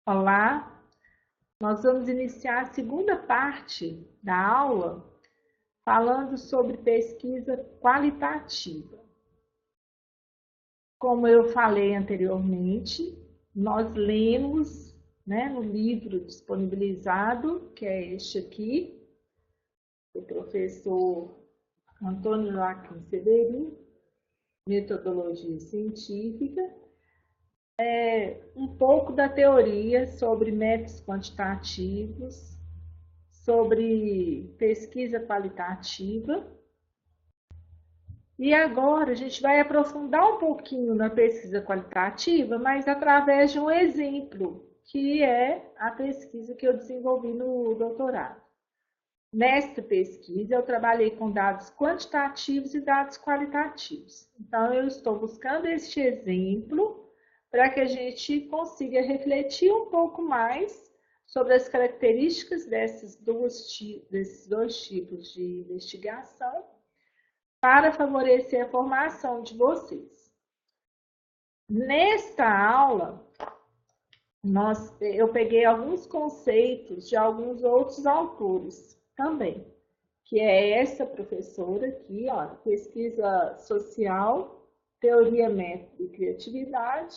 Olá, nós vamos iniciar a segunda parte da aula falando sobre pesquisa qualitativa. Como eu falei anteriormente, nós lemos, no livro disponibilizado, que é este aqui, do professor Antônio Joaquim Severino, Metodologia Científica, um pouco da teoria sobre métodos quantitativos, sobre pesquisa qualitativa. E agora a gente vai aprofundar um pouquinho na pesquisa qualitativa, mas através de um exemplo, que é a pesquisa que eu desenvolvi no doutorado. Nesta pesquisa, eu trabalhei com dados quantitativos e dados qualitativos. Então, eu estou buscando este exemplo para que a gente consiga refletir um pouco mais sobre as características desses dois tipos de investigação para favorecer a formação de vocês. Nesta aula, eu peguei alguns conceitos de alguns outros autores também, que é essa professora aqui, ó, Pesquisa Social, Teoria, Método e Criatividade,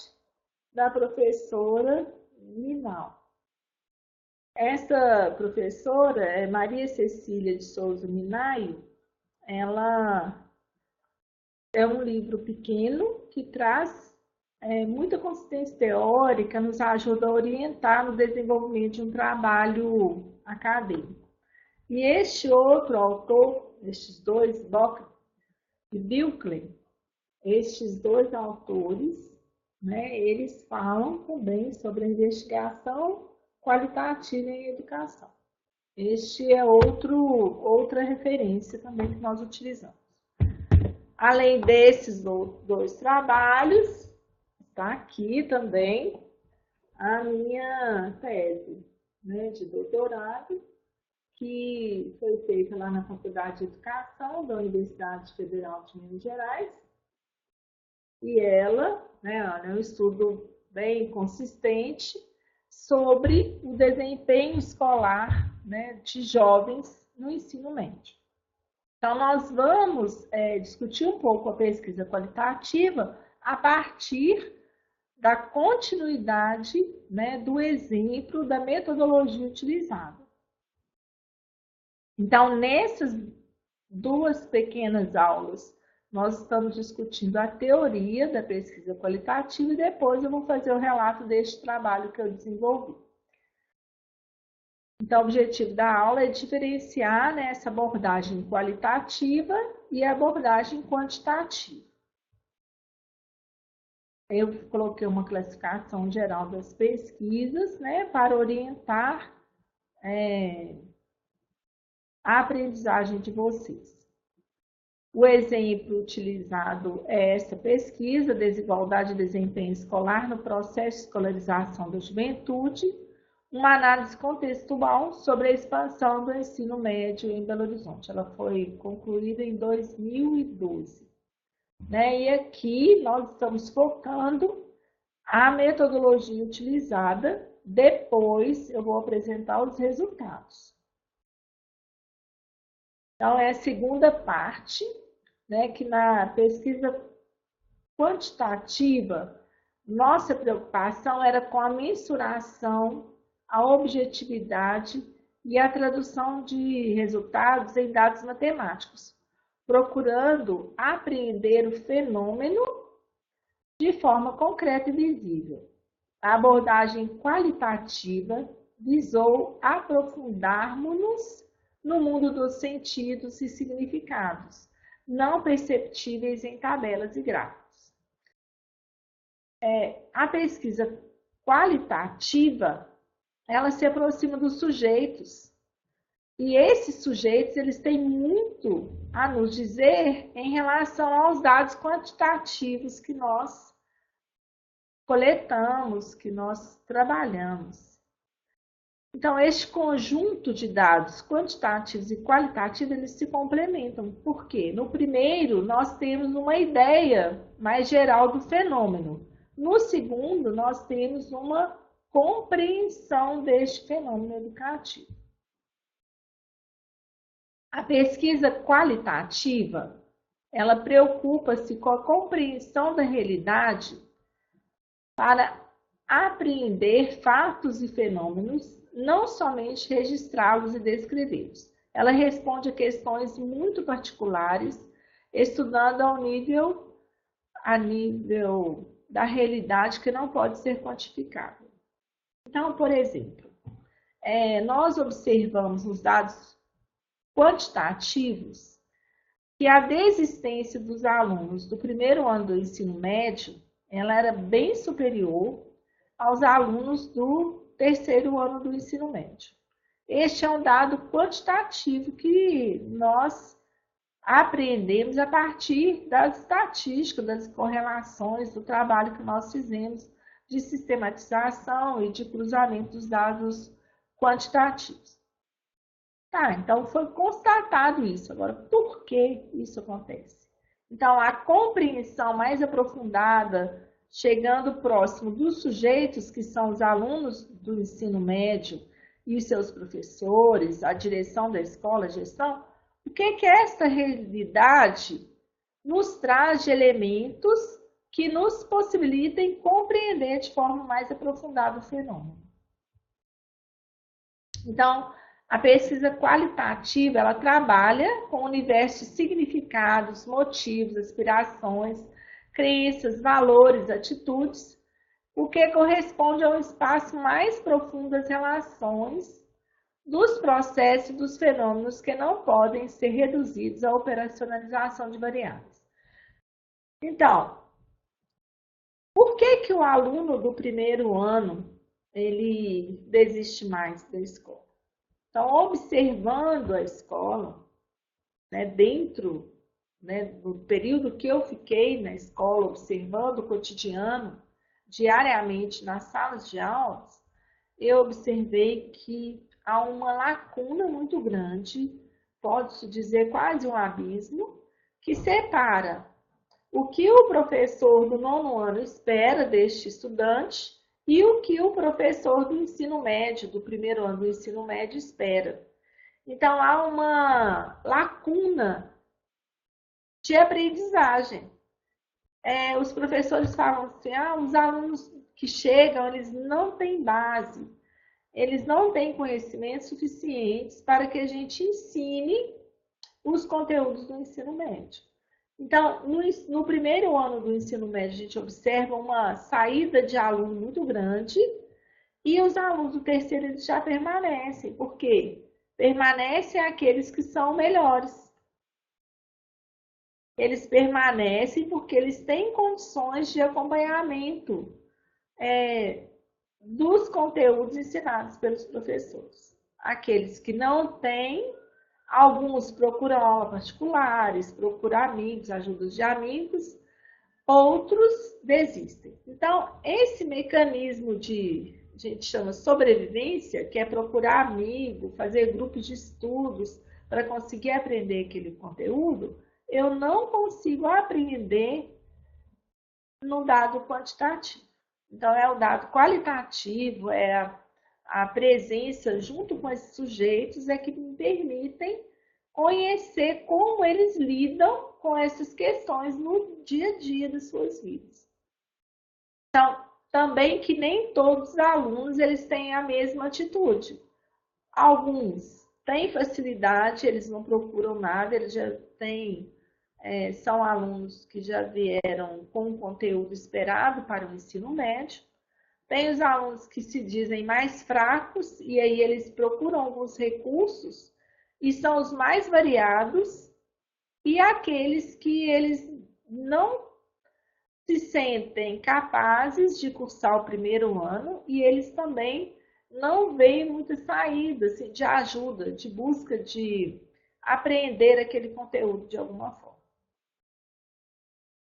da professora Minal. Essa professora é Maria Cecília de Souza Minaio. Ela é um livro pequeno que traz muita consistência teórica, nos ajuda a orientar no desenvolvimento de um trabalho acadêmico. E este outro autor, estes dois, Bock e Bilkley, estes dois autores, eles falam também sobre a investigação qualitativa em educação. Este é outra referência também que nós utilizamos. Além desses dois trabalhos, está aqui também a minha tese de doutorado, que foi feita lá na Faculdade de Educação da Universidade Federal de Minas Gerais. E ela é um estudo bem consistente sobre o desempenho escolar de jovens no ensino médio. Então, nós vamos discutir um pouco a pesquisa qualitativa a partir da continuidade do exemplo da metodologia utilizada. Então, nessas duas pequenas aulas, nós estamos discutindo a teoria da pesquisa qualitativa e depois eu vou fazer o relato deste trabalho que eu desenvolvi. Então, o objetivo da aula é diferenciar essa abordagem qualitativa e a abordagem quantitativa. Eu coloquei uma classificação geral das pesquisas para orientar a aprendizagem de vocês. O exemplo utilizado é essa pesquisa, Desigualdade e Desempenho Escolar no Processo de Escolarização da Juventude, uma análise contextual sobre a expansão do ensino médio em Belo Horizonte. Ela foi concluída em 2012. E aqui nós estamos focando a metodologia utilizada, depois eu vou apresentar os resultados. Então, é a segunda parte, que na pesquisa quantitativa, nossa preocupação era com a mensuração, a objetividade e a tradução de resultados em dados matemáticos, procurando apreender o fenômeno de forma concreta e visível. A abordagem qualitativa visou aprofundarmos-nos no mundo dos sentidos e significados, não perceptíveis em tabelas e gráficos. A pesquisa qualitativa, ela se aproxima dos sujeitos, e esses sujeitos, eles têm muito a nos dizer em relação aos dados quantitativos que nós coletamos, que nós trabalhamos. Então, este conjunto de dados quantitativos e qualitativos, eles se complementam. Por quê? No primeiro, nós temos uma ideia mais geral do fenômeno. No segundo, nós temos uma compreensão deste fenômeno educativo. A pesquisa qualitativa, ela preocupa-se com a compreensão da realidade para apreender fatos e fenômenos, não somente registrá-los e descrevê-los. Ela responde a questões muito particulares, estudando a nível da realidade que não pode ser quantificável. Então, por exemplo, nós observamos nos dados quantitativos que a desistência dos alunos do primeiro ano do ensino médio, ela era bem superior aos alunos do terceiro ano do ensino médio. Este é um dado quantitativo que nós aprendemos a partir das estatísticas, das correlações, do trabalho que nós fizemos de sistematização e de cruzamento dos dados quantitativos. Tá, então foi constatado isso. Agora, por que isso acontece? Então, a compreensão mais aprofundada, chegando próximo dos sujeitos, que são os alunos do ensino médio e os seus professores, a direção da escola, a gestão, o que essa realidade nos traz de elementos que nos possibilitem compreender de forma mais aprofundada o fenômeno. Então, a pesquisa qualitativa, ela trabalha com o universo de significados, motivos, aspirações, crenças, valores, atitudes, o que corresponde a um espaço mais profundo das relações, dos processos e dos fenômenos que não podem ser reduzidos à operacionalização de variáveis. Então, por que o aluno do primeiro ano ele desiste mais da escola? Então, observando a escola, dentro do período que eu fiquei na escola, observando o cotidiano, diariamente nas salas de aulas, eu observei que há uma lacuna muito grande, pode-se dizer quase um abismo, que separa o que o professor do nono ano espera deste estudante e o que o professor do ensino médio, do primeiro ano do ensino médio, espera. Então, há uma lacuna de aprendizagem. Os professores falam assim, os alunos que chegam, eles não têm base, eles não têm conhecimentos suficientes para que a gente ensine os conteúdos do ensino médio. Então, no primeiro ano do ensino médio, a gente observa uma saída de aluno muito grande e os alunos do terceiro eles já permanecem. Por quê? Permanecem aqueles que são melhores. Eles permanecem porque eles têm condições de acompanhamento dos conteúdos ensinados pelos professores. Aqueles que não têm, alguns procuram aula particulares, procuram amigos, ajudas de amigos, outros desistem. Então, esse mecanismo a gente chama sobrevivência, que é procurar amigo, fazer grupos de estudos para conseguir aprender aquele conteúdo, eu não consigo aprender no dado quantitativo. Então, é o dado qualitativo, é a presença junto com esses sujeitos que me permitem conhecer como eles lidam com essas questões no dia a dia das suas vidas. Então, também que nem todos os alunos eles têm a mesma atitude. Alguns têm facilidade, eles não procuram nada, eles já têm, são alunos que já vieram com o conteúdo esperado para o ensino médio. Tem os alunos que se dizem mais fracos e aí eles procuram alguns recursos e são os mais variados, e aqueles que eles não se sentem capazes de cursar o primeiro ano e eles também não veem muita saída assim, de ajuda, de busca de aprender aquele conteúdo de alguma forma.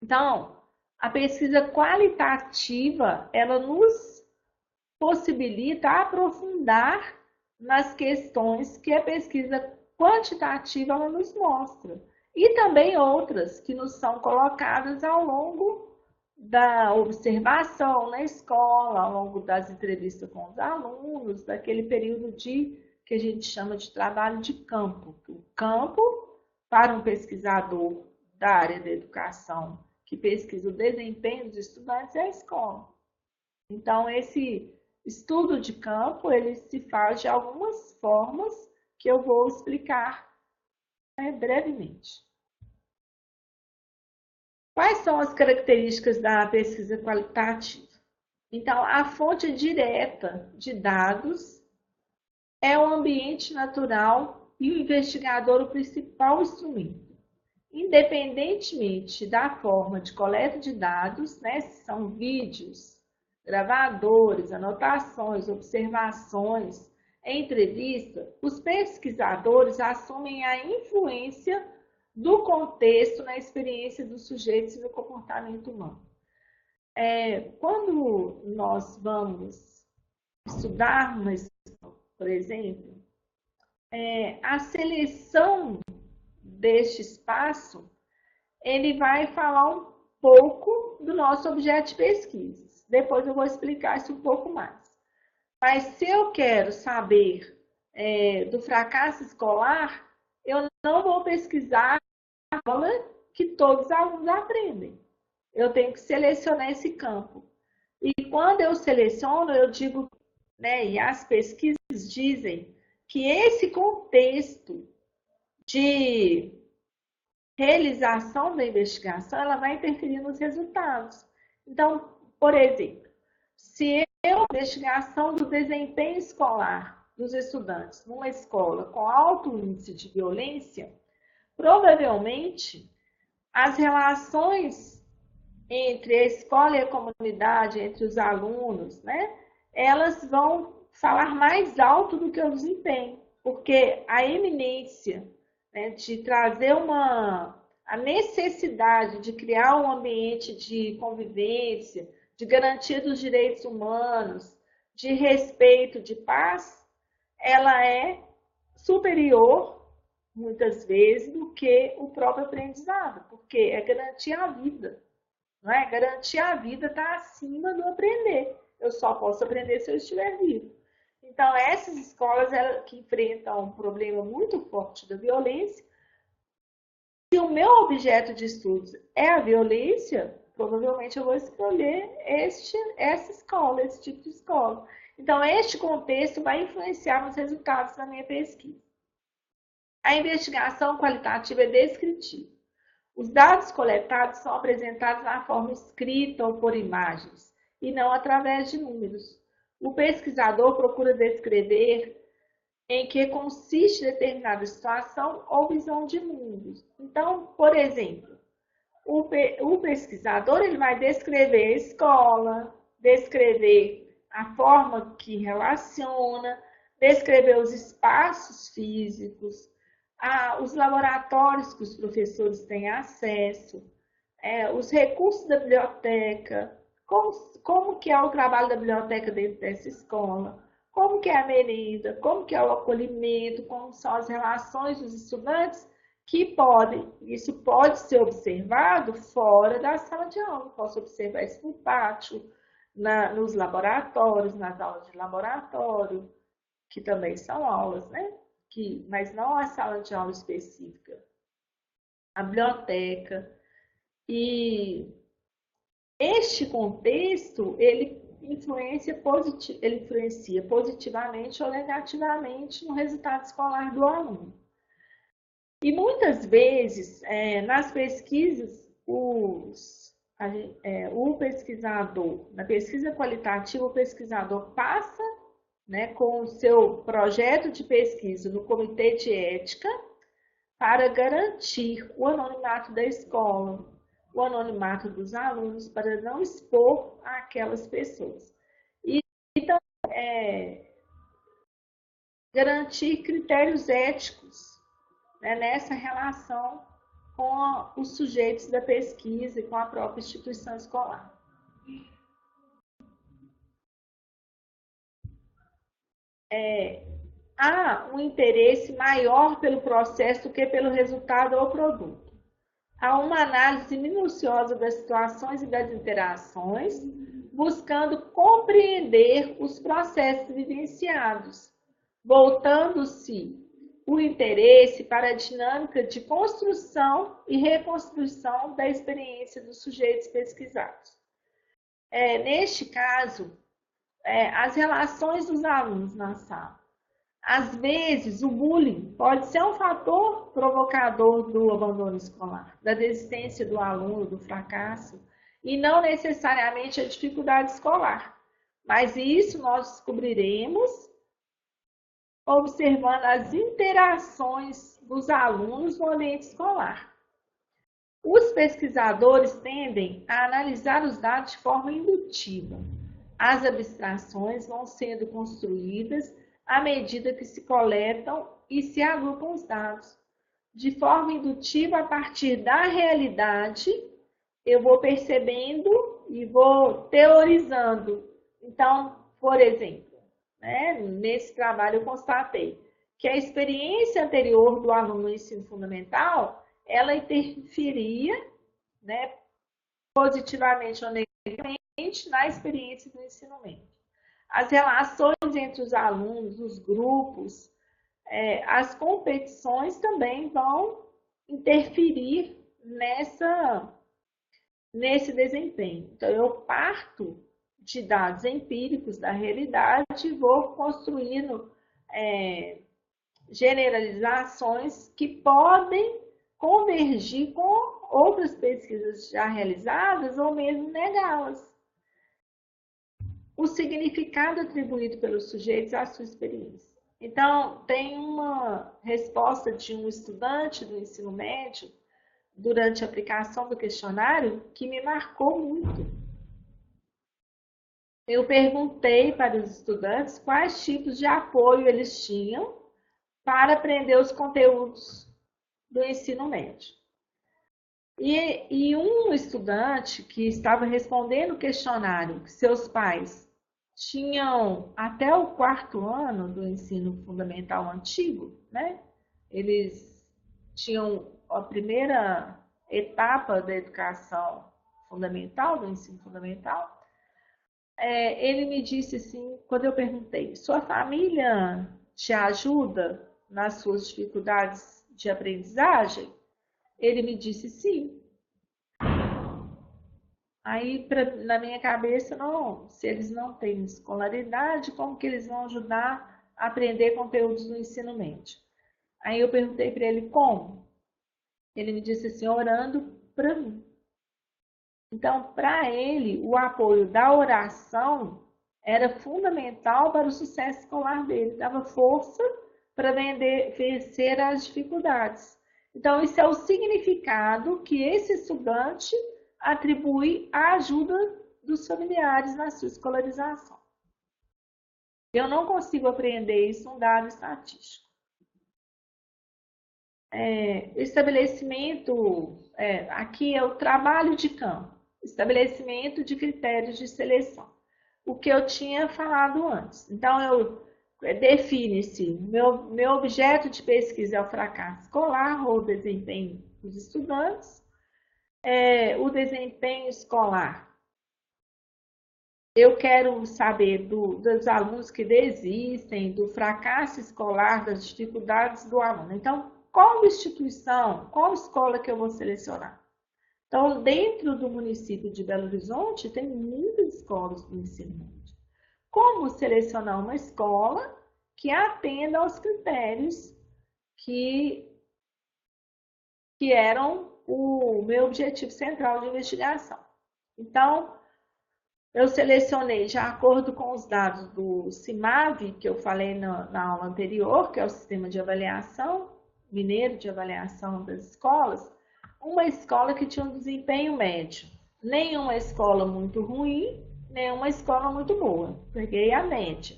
Então, a pesquisa qualitativa, ela nos possibilita aprofundar nas questões que a pesquisa quantitativa ela nos mostra. E também outras que nos são colocadas ao longo da observação na escola, ao longo das entrevistas com os alunos, daquele período que a gente chama de trabalho de campo. O campo, para um pesquisador da área da educação, que pesquisa o desempenho dos estudantes, é a escola. Então, esse estudo de campo, ele se faz de algumas formas que eu vou explicar, brevemente. Quais são as características da pesquisa qualitativa? Então, a fonte direta de dados é o ambiente natural e o investigador o principal instrumento. Independentemente da forma de coleta de dados, né, se são vídeos, gravadores, anotações, observações, entrevista, os pesquisadores assumem a influência do contexto na experiência dos sujeitos e no comportamento humano. Quando nós vamos estudar uma escola, por exemplo, a seleção deste espaço, ele vai falar um pouco do nosso objeto de pesquisa. Depois eu vou explicar isso um pouco mais. Mas se eu quero saber do fracasso escolar, eu não vou pesquisar a aula que todos os alunos aprendem. Eu tenho que selecionar esse campo. E quando eu seleciono, eu digo, né, e as pesquisas dizem que esse contexto de realização da investigação, ela vai interferir nos resultados. Então, por exemplo, se eu investigação do desempenho escolar dos estudantes numa escola com alto índice de violência, provavelmente as relações entre a escola e a comunidade, entre os alunos, né, elas vão falar mais alto do que o desempenho, porque a eminência, né, de trazer a necessidade de criar um ambiente de convivência, de garantia dos direitos humanos, de respeito, de paz, ela é superior, muitas vezes, do que o próprio aprendizado, porque é garantir a vida. Não é? Garantir a vida está acima do aprender. Eu só posso aprender se eu estiver vivo. Então, essas escolas que enfrentam um problema muito forte da violência, se o meu objeto de estudos é a violência, provavelmente eu vou escolher essa escola, esse tipo de escola. Então, este contexto vai influenciar nos resultados da minha pesquisa. A investigação qualitativa é descritiva. Os dados coletados são apresentados na forma escrita ou por imagens, e não através de números. O pesquisador procura descrever em que consiste determinada situação ou visão de mundo. Então, por exemplo, o pesquisador ele vai descrever a escola, descrever a forma que relaciona, descrever os espaços físicos, os laboratórios que os professores têm acesso, os recursos da biblioteca, como que é o trabalho da biblioteca dentro dessa escola, como que é a merenda, como que é o acolhimento, como são as relações dos estudantes, isso pode ser observado fora da sala de aula. Posso observar isso no pátio, nos laboratórios, nas aulas de laboratório, que também são aulas, né? Mas não a sala de aula específica, a biblioteca. E este contexto, ele influencia positivamente ou negativamente no resultado escolar do aluno. E muitas vezes, nas pesquisas, o pesquisador, na pesquisa qualitativa, o pesquisador passa, né, com o seu projeto de pesquisa no comitê de ética para garantir o anonimato da escola, o anonimato dos alunos, para não expor aquelas pessoas. E então, garantir critérios éticos, né, nessa relação com os sujeitos da pesquisa e com a própria instituição escolar. Há um interesse maior pelo processo do que pelo resultado ou produto. a uma análise minuciosa das situações e das interações, buscando compreender os processos vivenciados, voltando-se o interesse para a dinâmica de construção e reconstrução da experiência dos sujeitos pesquisados. Neste caso, as relações dos alunos na sala. Às vezes, o bullying pode ser um fator provocador do abandono escolar, da desistência do aluno, do fracasso, e não necessariamente a dificuldade escolar. Mas isso nós descobriremos observando as interações dos alunos no ambiente escolar. Os pesquisadores tendem a analisar os dados de forma indutiva. As abstrações vão sendo construídas à medida que se coletam e se agrupam os dados. De forma indutiva, a partir da realidade, eu vou percebendo e vou teorizando. Então, por exemplo, nesse trabalho eu constatei que a experiência anterior do aluno no ensino fundamental, ela interferia, positivamente ou negativamente na experiência do ensino médio. As relações entre os alunos, os grupos, as competições também vão interferir nesse desempenho. Então, eu parto de dados empíricos da realidade e vou construindo generalizações que podem convergir com outras pesquisas já realizadas ou mesmo negá-las. O significado atribuído pelos sujeitos à sua experiência. Então, tem uma resposta de um estudante do ensino médio durante a aplicação do questionário que me marcou muito. Eu perguntei para os estudantes quais tipos de apoio eles tinham para aprender os conteúdos do ensino médio. E um estudante que estava respondendo o questionário que seus pais tinham até o 4º ano do ensino fundamental antigo, Eles tinham a primeira etapa da educação fundamental, do ensino fundamental. Ele me disse assim, quando eu perguntei, sua família te ajuda nas suas dificuldades de aprendizagem? Ele me disse sim. Aí, na minha cabeça, não, se eles não têm escolaridade, como que eles vão ajudar a aprender conteúdos no ensino médio? Aí eu perguntei para ele como. Ele me disse assim, orando para mim. Então, para ele, o apoio da oração era fundamental para o sucesso escolar dele, dava força para vencer as dificuldades. Então, isso é o significado que esse estudante atribui à ajuda dos familiares na sua escolarização. Eu não consigo apreender isso um dado estatístico. Estabelecimento, aqui é o trabalho de campo, estabelecimento de critérios de seleção. O que eu tinha falado antes. Então, define-se, meu objeto de pesquisa é o fracasso escolar ou o desempenho dos estudantes. O desempenho escolar. Eu quero saber dos alunos que desistem, do fracasso escolar, das dificuldades do aluno. Então, qual instituição, qual escola que eu vou selecionar? Então, dentro do município de Belo Horizonte, tem muitas escolas do ensino médio. Como selecionar uma escola que atenda aos critérios que eram o meu objetivo central de investigação? Então, eu selecionei de acordo com os dados do CIMAV, que eu falei na aula anterior, que é o Sistema de Avaliação Mineiro de Avaliação das Escolas, uma escola que tinha um desempenho médio. Nenhuma escola muito ruim, nenhuma escola muito boa. Peguei a média.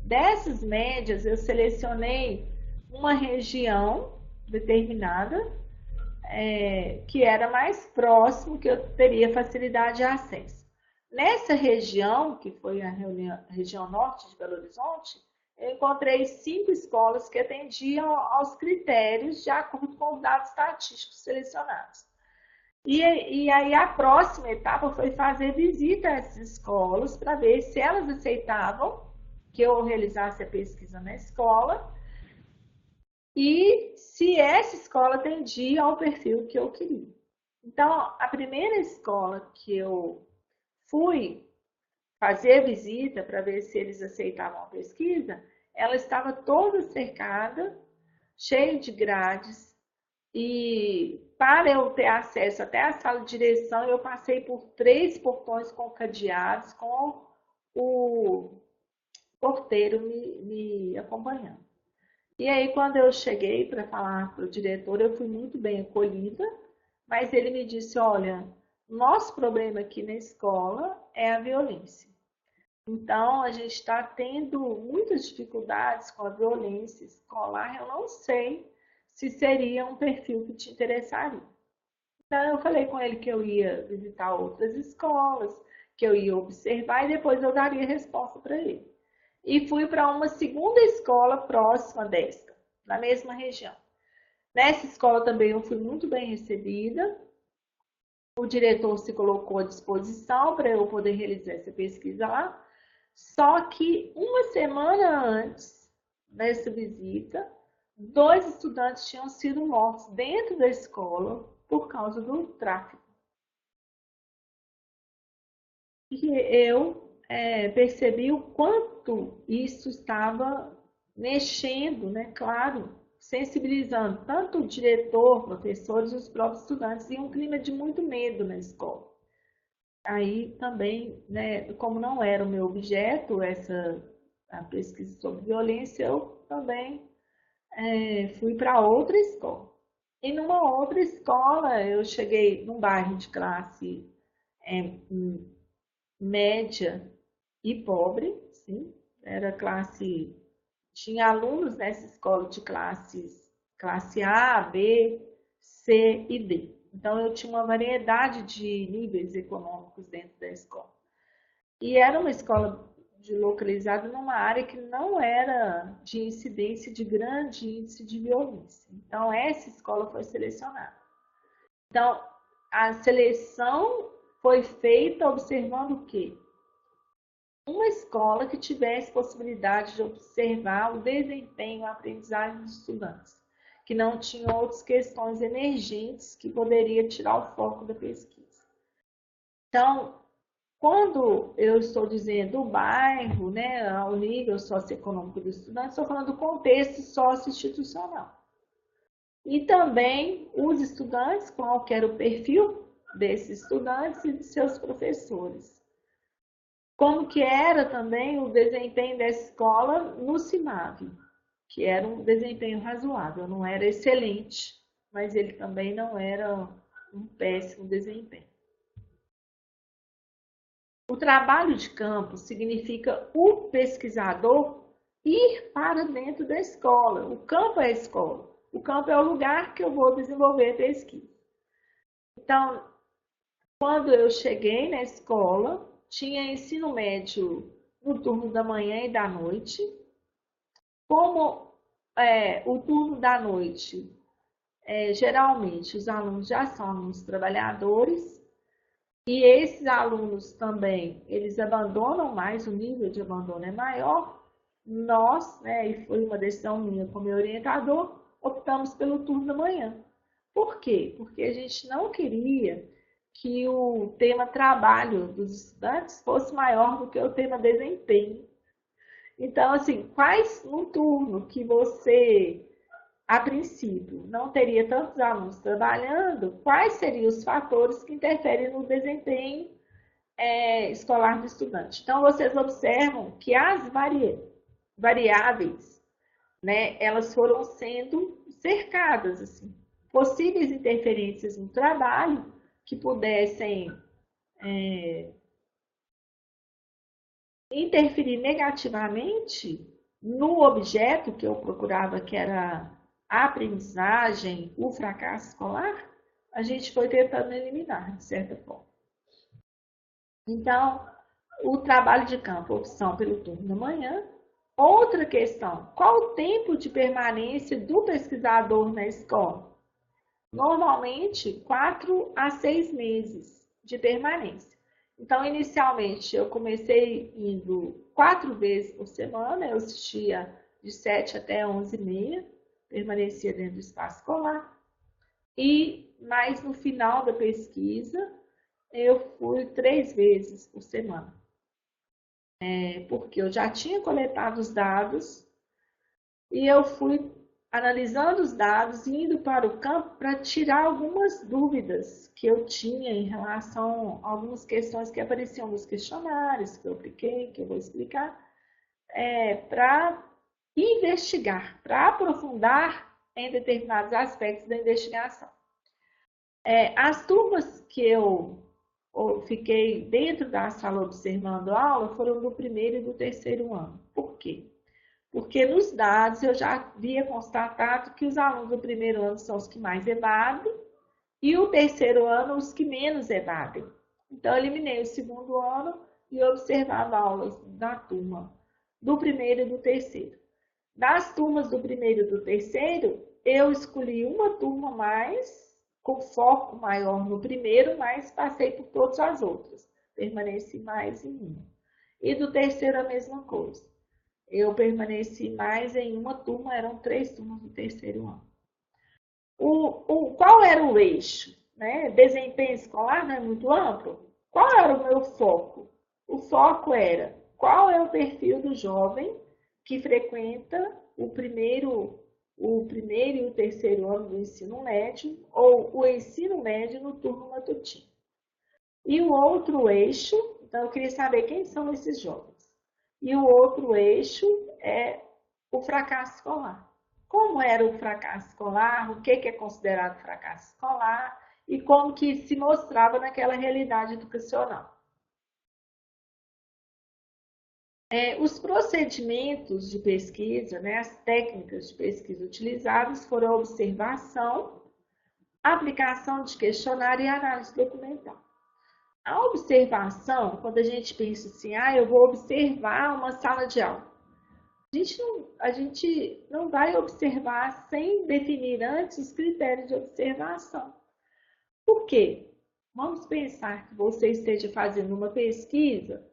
Dessas médias, eu selecionei uma região determinada, que era mais próximo, que eu teria facilidade de acesso. Nessa região, que foi a região norte de Belo Horizonte, eu encontrei 5 escolas que atendiam aos critérios de acordo com os dados estatísticos selecionados. E aí a próxima etapa foi fazer visita a essas escolas para ver se elas aceitavam que eu realizasse a pesquisa na escola e se essa escola atendia ao perfil que eu queria. Então, a primeira escola que eu fui fazer visita para ver se eles aceitavam a pesquisa, ela estava toda cercada, cheia de grades, e para eu ter acesso até a sala de direção, eu passei por 3 portões com cadeados, com o porteiro me acompanhando. E aí, quando eu cheguei para falar para o diretor, eu fui muito bem acolhida, mas ele me disse, olha, nosso problema aqui na escola é a violência. Então, a gente está tendo muitas dificuldades com a violência escolar. Eu não sei se seria um perfil que te interessaria. Então, eu falei com ele que eu ia visitar outras escolas, que eu ia observar e depois eu daria resposta para ele. E fui para uma segunda escola próxima desta, na mesma região. Nessa escola também eu fui muito bem recebida. O diretor se colocou à disposição para eu poder realizar essa pesquisa lá. Só que uma semana antes dessa visita, 2 estudantes tinham sido mortos dentro da escola por causa do tráfico. E eu percebi o quanto isso estava mexendo, né? Claro, sensibilizando tanto o diretor, professores e os próprios estudantes, e um clima de muito medo na escola. Aí também, né, como não era o meu objeto, a pesquisa sobre violência, eu também fui para outra escola. E numa outra escola, eu cheguei num bairro de classe é, média e pobre, sim, era classe, tinha alunos nessa escola de classe A, B, C e D. Então eu tinha uma variedade de níveis econômicos dentro da escola. E era uma escola localizada numa área que não era de incidência de grande índice de violência. Então essa escola foi selecionada. Então a seleção foi feita observando o quê? Uma escola que tivesse possibilidade de observar o desempenho, a aprendizagem dos estudantes, que não tinham outras questões emergentes que poderia tirar o foco da pesquisa. Então, quando eu estou dizendo o bairro, né, ao nível socioeconômico do estudante, estou falando do contexto socioinstitucional. E também os estudantes, qual era o perfil desses estudantes e de seus professores. Como que era também o desempenho da escola no CIMAV, que era um desempenho razoável, não era excelente, mas ele também não era um péssimo desempenho. O trabalho de campo significa o pesquisador ir para dentro da escola. O campo é a escola. O campo é o lugar que eu vou desenvolver a pesquisa. Então, quando eu cheguei na escola, tinha ensino médio no turno da manhã e da noite. Como o turno da noite, geralmente os alunos já são alunos trabalhadores, e esses alunos também, eles abandonam mais, o nível de abandono é maior. Nós, né, e foi uma decisão minha como meu orientador, optamos pelo turno da manhã. Por quê? Porque a gente não queria que o tema trabalho dos estudantes fosse maior do que o tema desempenho. Então, assim, quais no turno que você, a princípio, não teria tantos alunos trabalhando, quais seriam os fatores que interferem no desempenho escolar do estudante? Então, vocês observam que as variáveis, né, elas foram sendo cercadas, assim, possíveis interferências no trabalho que pudessem interferir negativamente no objeto que eu procurava, que era a aprendizagem, o fracasso escolar, a gente foi tentando eliminar, de certa forma. Então, o trabalho de campo, opção pelo turno da manhã. Outra questão, qual o tempo de permanência do pesquisador na escola? normalmente 4 a 6 meses de permanência. Então, inicialmente, eu comecei indo 4 vezes por semana, eu assistia de 7 até 11h30, permanecia dentro do espaço escolar. Mas no final da pesquisa, eu fui 3 vezes por semana, porque eu já tinha coletado os dados e eu fui analisando os dados e indo para o campo para tirar algumas dúvidas que eu tinha em relação a algumas questões que apareciam nos questionários que eu apliquei, que eu vou explicar, para investigar, para aprofundar em determinados aspectos da investigação. As turmas que eu fiquei dentro da sala observando a aula foram do primeiro e do terceiro ano. Por quê? Porque nos dados eu já havia constatado que os alunos do primeiro ano são os que mais evadem e o terceiro ano os que menos evadem. Então, eu eliminei o segundo ano e observava aulas da turma do primeiro e do terceiro. Das turmas do primeiro e do terceiro, eu escolhi uma turma mais, com foco maior no primeiro, mas passei por todas as outras. Permaneci mais em uma. E do terceiro, a mesma coisa. Eu permaneci mais em uma turma, eram 3 turmas do terceiro ano. Qual era o eixo? Né? Desempenho escolar não é muito amplo? Qual era o meu foco? O foco era qual é o perfil do jovem que frequenta o primeiro e o terceiro ano do ensino médio ou o ensino médio no turno matutino. E o outro eixo, então eu queria saber quem são esses jovens. E o outro eixo é o fracasso escolar. Como era o fracasso escolar, o que é considerado fracasso escolar e como que se mostrava naquela realidade educacional. Os procedimentos de pesquisa, né, as técnicas de pesquisa utilizadas foram a observação, aplicação de questionário e análise documental. A observação, quando a gente pensa assim, eu vou observar uma sala de aula, a gente não vai observar sem definir antes os critérios de observação. Por quê? Vamos pensar que você esteja fazendo uma pesquisa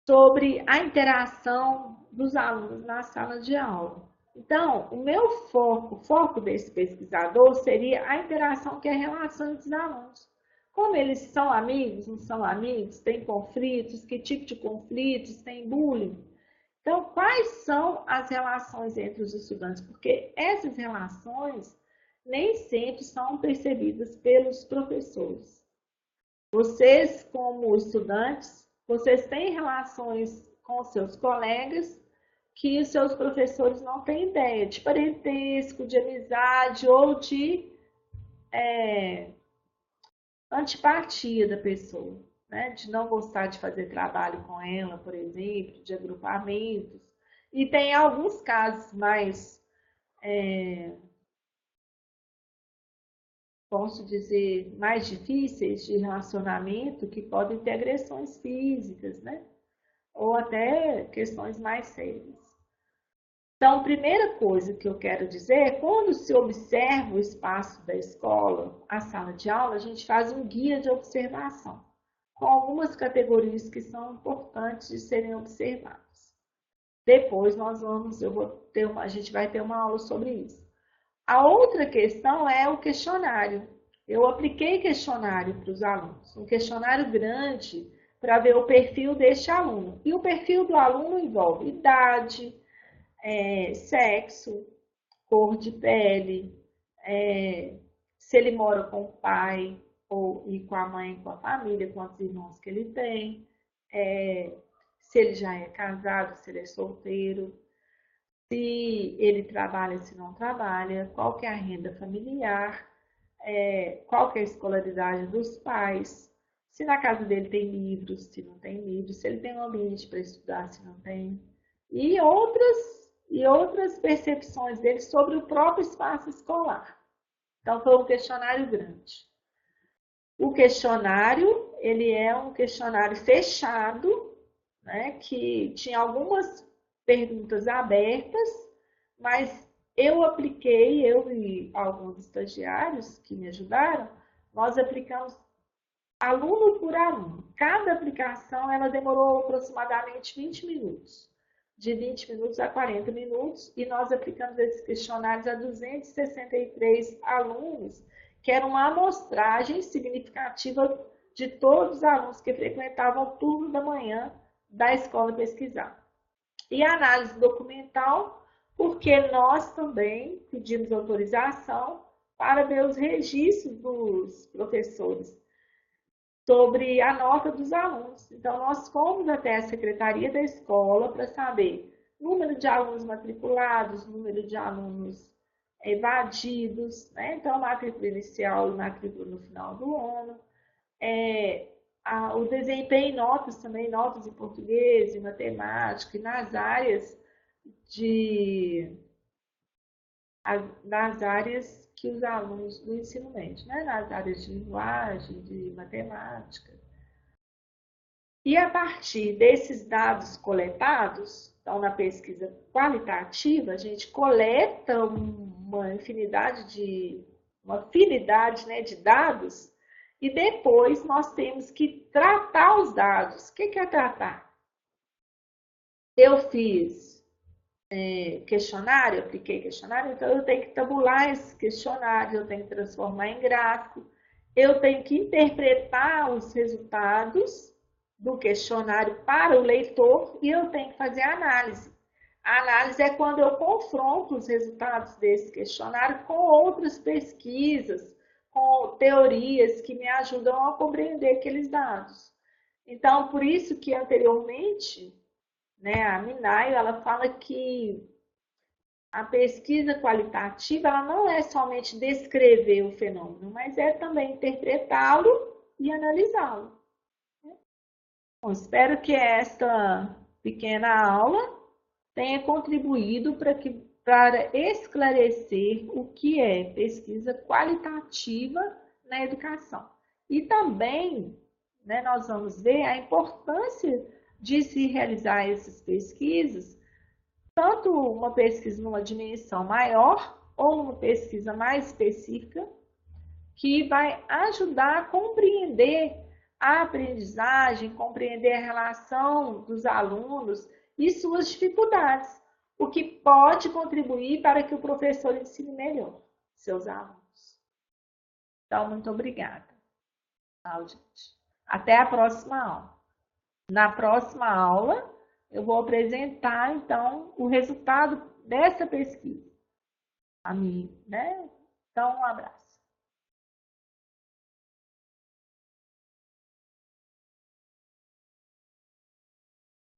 sobre a interação dos alunos na sala de aula. Então, o foco desse pesquisador seria a interação, que é a relação entre os alunos. Como eles são amigos, não são amigos, tem conflitos, que tipo de conflitos, tem bullying. Então, quais são as relações entre os estudantes? Porque essas relações nem sempre são percebidas pelos professores. Vocês, como estudantes, vocês têm relações com seus colegas que os seus professores não têm ideia, de parentesco, de amizade ou de antipatia da pessoa, né? De não gostar de fazer trabalho com ela, por exemplo, de agrupamentos. E tem alguns casos mais, posso dizer, mais difíceis de relacionamento, que podem ter agressões físicas, né? Ou até questões mais sérias. Então, a primeira coisa que eu quero dizer é, quando se observa o espaço da escola, a sala de aula, a gente faz um guia de observação, com algumas categorias que são importantes de serem observadas. Depois a gente vai ter uma aula sobre isso. A outra questão é o questionário. Eu apliquei questionário para os alunos, um questionário grande para ver o perfil deste aluno. E o perfil do aluno envolve idade, sexo, cor de pele, se ele mora com o pai e com a mãe, com a família, quantos irmãos que ele tem, se ele já é casado, se ele é solteiro, se ele trabalha, se não trabalha, qual que é a renda familiar, qual que é a escolaridade dos pais, se na casa dele tem livros, se não tem livros, se ele tem um ambiente para estudar, se não tem, e outras percepções dele sobre o próprio espaço escolar. Então, foi um questionário grande. O questionário, ele é um questionário fechado, né, que tinha algumas perguntas abertas, mas eu apliquei, eu e alguns estagiários que me ajudaram, nós aplicamos aluno por aluno. Cada aplicação ela demorou aproximadamente 20 minutos, de 20 minutos a 40 minutos, e nós aplicamos esses questionários a 263 alunos, que era uma amostragem significativa de todos os alunos que frequentavam o turno da manhã da escola pesquisar. E a análise documental, porque nós também pedimos autorização para ver os registros dos professores sobre a nota dos alunos. Então, nós fomos até a secretaria da escola para saber número de alunos matriculados, número de alunos evadidos, né? Então, matrícula inicial e matrícula no final do ano. O desempenho em notas também, notas em português, em matemática, e nas áreas que os alunos do ensino médio, né? Nas áreas de linguagem, de matemática. E a partir desses dados coletados, então na pesquisa qualitativa, a gente coleta uma infinidade uma afinidade, né, de dados, e depois nós temos que tratar os dados. O que é tratar? Eu fiz questionário, apliquei questionário, então eu tenho que tabular esse questionário, eu tenho que transformar em gráfico, eu tenho que interpretar os resultados do questionário para o leitor e eu tenho que fazer a análise. A análise é quando eu confronto os resultados desse questionário com outras pesquisas, com teorias que me ajudam a compreender aqueles dados. Então, por isso que anteriormente, né, a Minayo, ela fala que a pesquisa qualitativa ela não é somente descrever o fenômeno, mas é também interpretá-lo e analisá-lo. Bom, espero que esta pequena aula tenha contribuído para esclarecer o que é pesquisa qualitativa na educação. E também, né, nós vamos ver a importância de se realizar essas pesquisas, tanto uma pesquisa numa dimensão maior ou uma pesquisa mais específica, que vai ajudar a compreender a aprendizagem, compreender a relação dos alunos e suas dificuldades, o que pode contribuir para que o professor ensine melhor seus alunos. Então, muito obrigada. Tchau, gente. Até a próxima aula. Na próxima aula, eu vou apresentar, então, o resultado dessa pesquisa. A mim, né? Então, um abraço.